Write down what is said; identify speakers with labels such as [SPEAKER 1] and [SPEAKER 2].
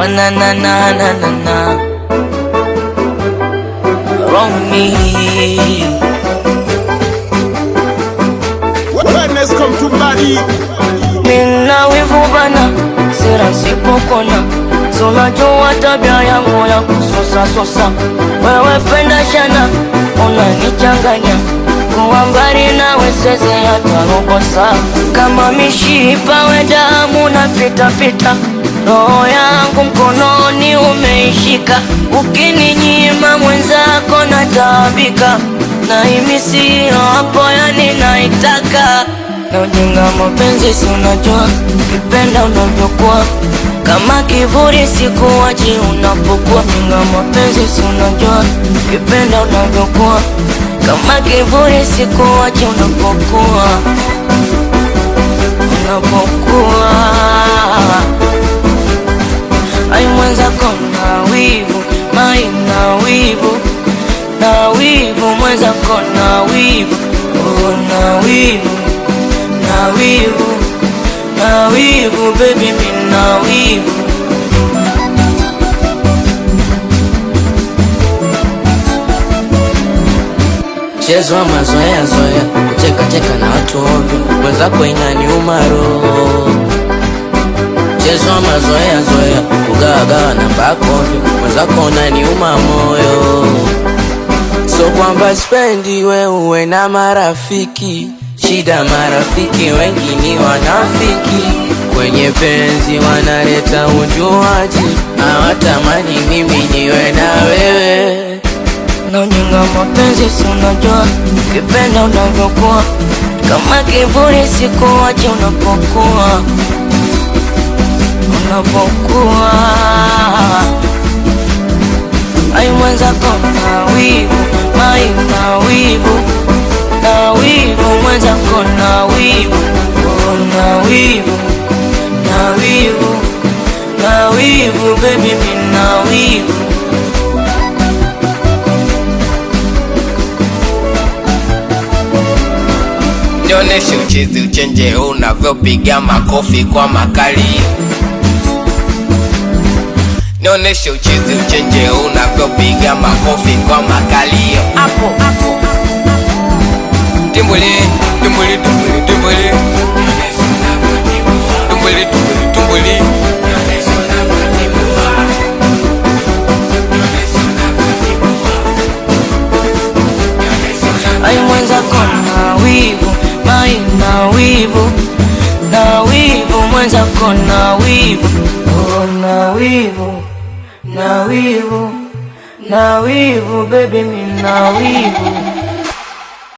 [SPEAKER 1] na na na na na na. Wrong me.
[SPEAKER 2] Wellness come to body.
[SPEAKER 1] Mina wivu bana, sira sipokona. Unajua tabia yangu ya kusosa sosa. Wewe penda shana, unanichanganya. Kuwa mbali nawe siwezi hata robo saa. Kama mishipa we damu na pita pita. Roho yangu mkononi umeishika. Ukininyima mwenzako nataabika. Na imisi hapo yani naitaka. Na ujinga mapenzi si unajua, ukipenda unavyokuwa. Kama kivuli sikuachi unapokuwa. Ujinga mapenzi si unajua, ukipenda unavyokuwa. Kama kivuli sikuachi unapokuwa. Unapokuwa ai mwenzako na wivu, mai na wivu. Na wivu mwenzako na wivu, oh na wivu. Na wivu, na wivu baby mi na wivu. Mchezo wa mazoea zoea, kucheka cheka na watu ovyo. Mwenzako inaniuma roho. Mchezo wa mazoea zoea, kugawa gawa na mbako ovyo. Mwenzako unaniuma moyo. So kwamba spendi we uwe na marafiki. Shida marafiki wengi ni wanafiki. Kwenye penzi wanaleta ujuaji. Hawatamani mimi niwe na wewe. Na ujinga mapenzi si unajua, ukipenda unavyokuwa. Kama kivuli sikuachi unapokuwa. Unapokuwa ai mwenzako na wivu, mai na wivu. Na wivu mwenzako na wivu, oh na wivu. Na wivu, na wivu baby mi na wivu.
[SPEAKER 3] Nioneshe uchezi uchenje unavyopiga makofi kwa makali. Nioneshe uchezi uchenje unavyopiga makofi kwa makali. Hapo hapo timbuli timbuli timbuli timbuli. Timbuli timbuli timbuli.
[SPEAKER 1] Ai mwenzako na wivu, mai na wivu. Na wivu mwenzako na wivu, oh na wivu. Na wivu, na wivu baby mi na wivu.